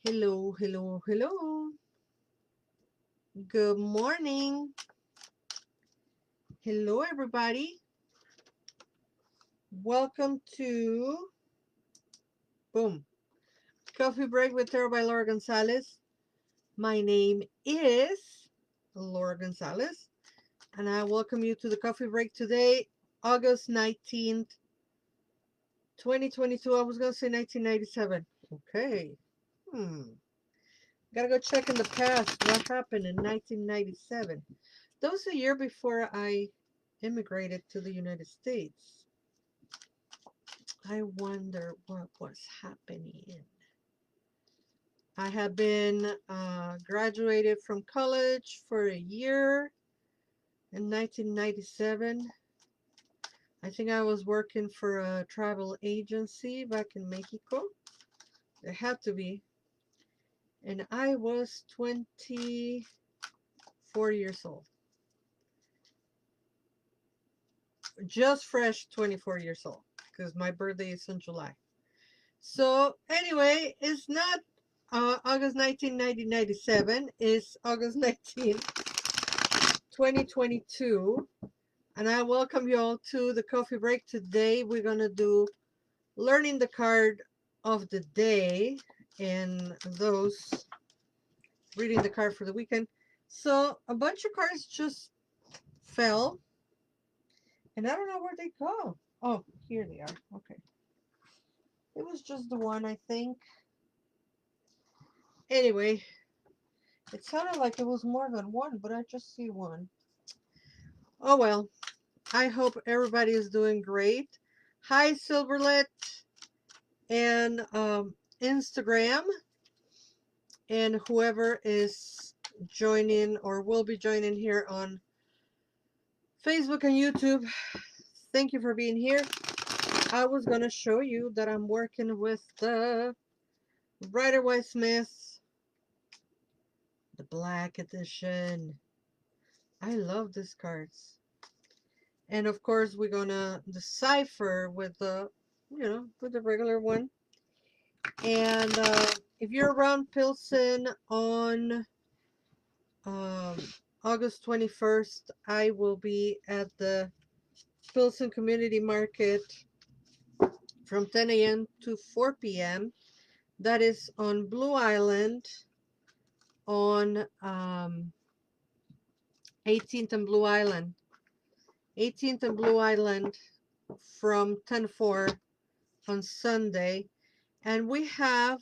Hello, hello, hello. Good morning. Hello, everybody. Welcome to Boom Coffee Break with Tara by Laura González. My name is Laura González, and I welcome you to the coffee break today, August 19th, 2022. I was going to say 1997. Okay. Gotta go check in the past what happened in 1997. That was the year before I immigrated to the United States. I wonder what was happening. I have been graduated from college for a year in 1997. I think I was working for a travel agency back in Mexico. It had to be. And I was 24 years old. Just fresh 24 years old because my birthday is in July. So anyway, it's not August 19, 1997. It's August 19, 2022. And I welcome you all to the coffee break. Today we're going to do learning the card of the day and those reading the card for the weekend. So a bunch of cards just fell and I don't know where they go. Oh, here they are. Okay. It was just the one, I think. Anyway, it sounded like it was more than one, but I just see one. Oh well, I hope everybody is doing great. Hi, Silverlet and Instagram, and whoever is joining or will be joining here on Facebook and YouTube. Thank you for being here. I was going to show you that I'm working with the Rider-Waite Smith, the Black Edition. I love these cards. And of course, we're gonna decipher with with the regular one. And if you're around Pilsen on um, August 21st, I will be at the Pilsen Community Market from 10 a.m. to 4 p.m. That is on Blue Island on 18th and Blue Island. 18th and Blue Island from 10 to 4 on Sunday. And we have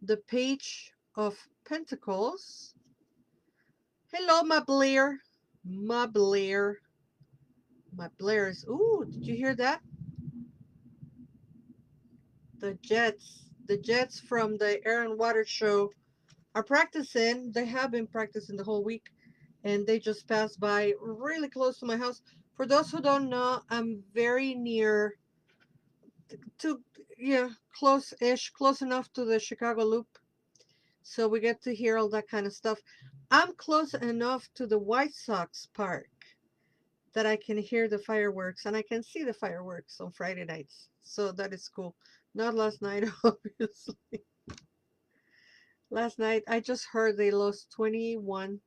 the Page of Pentacles. Hello, my Blair. My Blair. My Blairs. Ooh, did you hear that? The Jets. The Jets from the Air and Water Show are practicing. They have been practicing the whole week. And they just passed by really close to my house. For those who don't know, I'm very near to, yeah, close-ish, close enough to the Chicago Loop. So we get to hear all that kind of stuff. I'm close enough to the White Sox park that I can hear the fireworks and I can see the fireworks on Friday nights. So that is cool. Not last night, obviously. Last night, I just heard they lost 21-3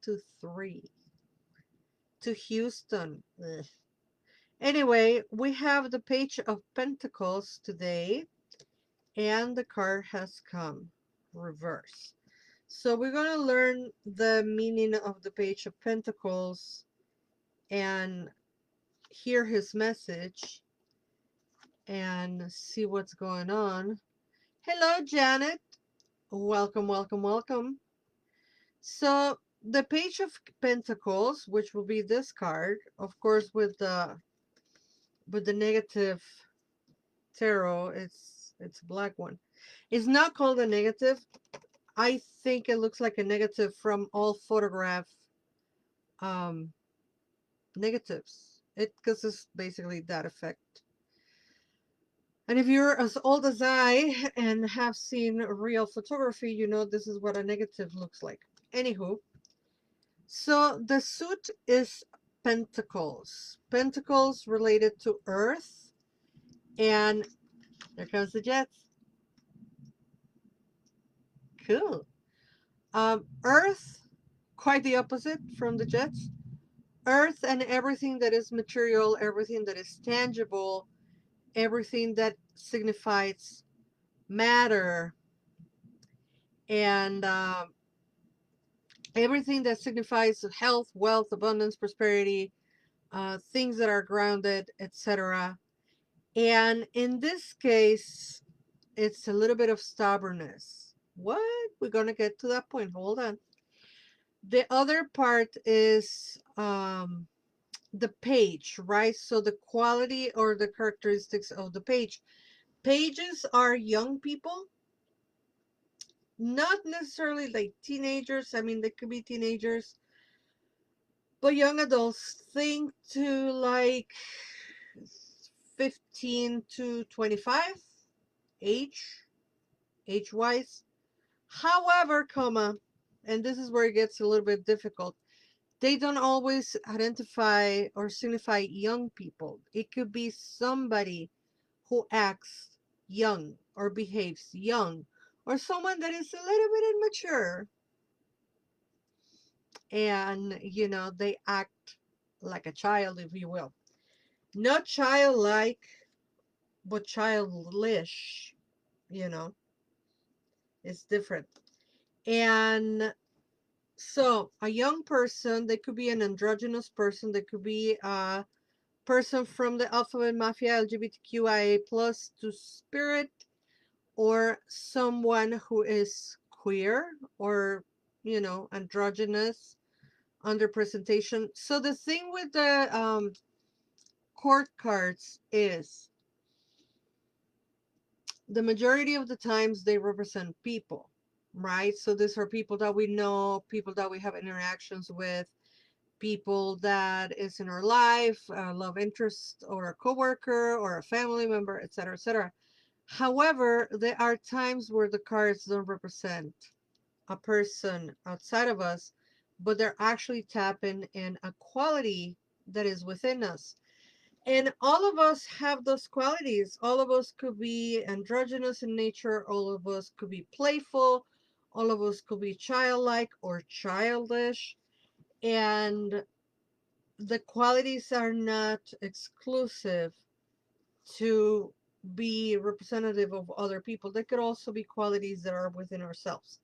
to Houston. Ugh. Anyway, we have the Page of Pentacles today, and the card has come reverse. So we're going to learn the meaning of the Page of Pentacles and hear his message and see what's going on. Hello, Janet. Welcome, welcome, welcome. So the Page of Pentacles, which will be this card, of course, with the negative tarot, it's a black one. It's not called a negative. I think it looks like a negative from all photograph um, negatives. Because it's basically that effect. And if you're as old as I and have seen real photography, you know this is what a negative looks like. Anywho, so the suit is Pentacles. Pentacles related to Earth. And there comes the Jets. Cool. Earth, quite the opposite from the Jets. Earth and everything that is material, everything that is tangible, everything that signifies matter, and everything that signifies health, wealth, abundance, prosperity, things that are grounded, etc. And in this case, it's a little bit of stubbornness. What? We're going to get to that point. Hold on. The other part is the page, right? So the quality or the characteristics of the page. Pages are young people, not necessarily like teenagers. I mean, they could be teenagers, but young adults. Think to like 15 to 25 age, age wise. However, comma, and this is where it gets a little bit difficult. They don't always identify or signify young people. It could be somebody who acts young or behaves young, or someone that is a little bit immature and, they act like a child, if you will. Not childlike, but childish, you know, it's different. And so, a young person, they could be an androgynous person, they could be a person from the alphabet mafia, LGBTQIA plus to spirit, or someone who is queer or, androgynous, underrepresentation. So the thing with the court cards is the majority of the times they represent people, right? So these are people that we know, people that we have interactions with, people that is in our life, a love interest or a coworker or a family member, etc., etc. However, there are times where the cards don't represent a person outside of us, but they're actually tapping in a quality that is within us. And all of us have those qualities. All of us could be androgynous in nature, all of us could be playful, all of us could be childlike or childish. And the qualities are not exclusive to be representative of other people. They could also be qualities that are within ourselves.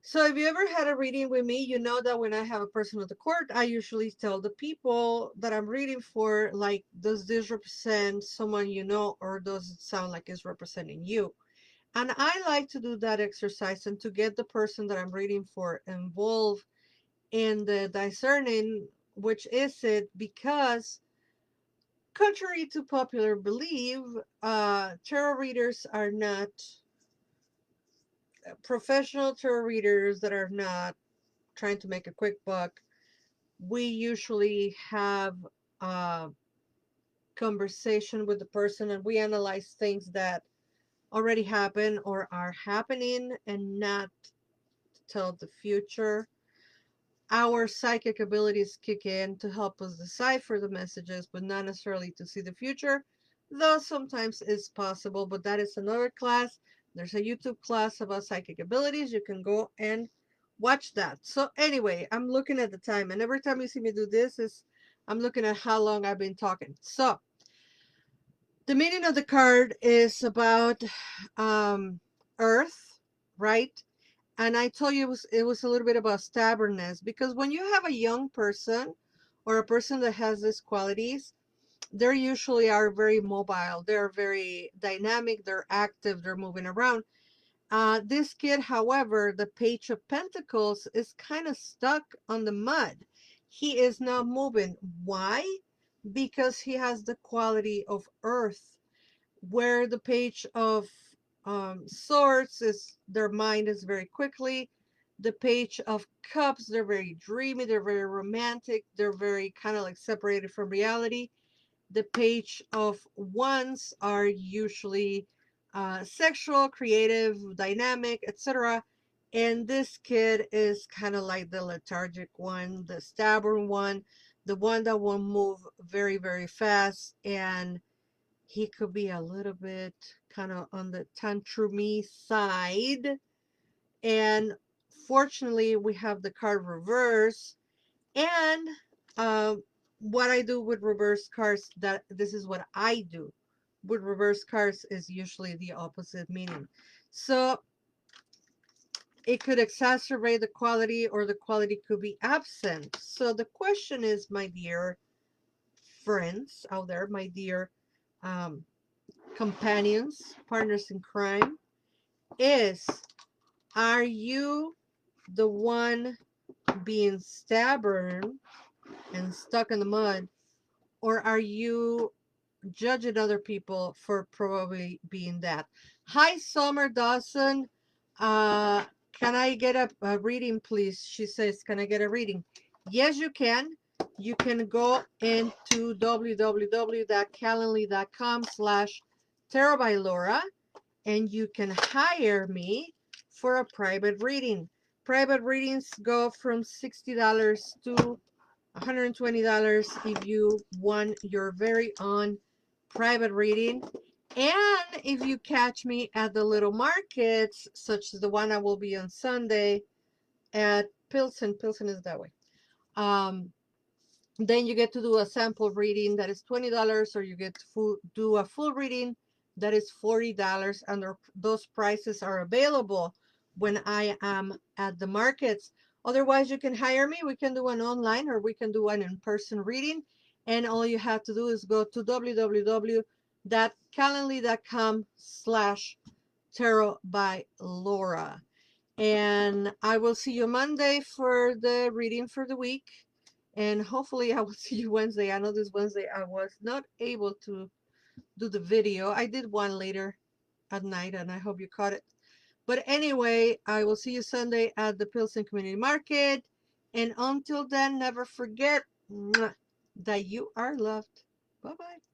So if you ever had a reading with me, you know that when I have a person at the court, I usually tell the people that I'm reading for, like, does this represent someone you know, or does it sound like it's representing you? And I like to do that exercise and to get the person that I'm reading for involved in the discerning which is it, because contrary to popular belief, tarot readers are not professional tarot readers that are not trying to make a quick buck. We usually have a conversation with the person and we analyze things that already happen or are happening and not tell the future. Our psychic abilities kick in to help us decipher the messages, but not necessarily to see the future, though sometimes it's possible, but that is another class. There's a YouTube class about psychic abilities. You can go and watch that. So anyway, I'm looking at the time, and every time you see me do this is I'm looking at how long I've been talking. So the meaning of the card is about Earth, right? And I told you it was a little bit about stubbornness, because when you have a young person or a person that has these qualities, they usually are very mobile, they're very dynamic, they're active, they're moving around. This kid, however, the Page of Pentacles, is kind of stuck on the mud. He is not moving. Why? Because he has the quality of earth, where the Page of Swords is their mind is very quickly. The Page of Cups, they're very dreamy, they're very romantic, they're very kind of like separated from reality. The Page of Wands are usually sexual, creative, dynamic, etc. And this kid is kind of like the lethargic one, the stubborn one, the one that will move very, very fast, and he could be a little bit kind of on the tantrumy side. And fortunately, we have the card reverse. And what I do with reverse cards, that this is what I do with reverse cards, is usually the opposite meaning. So it could exacerbate the quality, or the quality could be absent. So the question is, my dear friends out there, my dear um, companions, partners in crime, is, are you the one being stubborn and stuck in the mud, or are you judging other people for probably being that? Hi, Summer Dawson. Uh, can I get a reading, please? She says, can I get a reading? Yes, you can. You can go into www.calendly.com/tarot by Laura, and you can hire me for a private reading. Private readings go from $60 to $120 if you want your very own private reading. And if you catch me at the little markets, such as the one I will be on Sunday at Pilsen is that way. Um, then you get to do a sample reading that is $20, or you get to do a full reading that is $40, and those prices are available when I am at the markets. Otherwise, you can hire me. We can do an online, or we can do an in-person reading, and all you have to do is go to www.calendly.com/tarot by Laura. And I will see you Monday for the reading for the week. And hopefully I will see you Wednesday. I know this Wednesday I was not able to do the video. I did one later at night, and I hope you caught it. But anyway, I will see you Sunday at the Pilsen Community Market. And until then, never forget that you are loved. Bye-bye.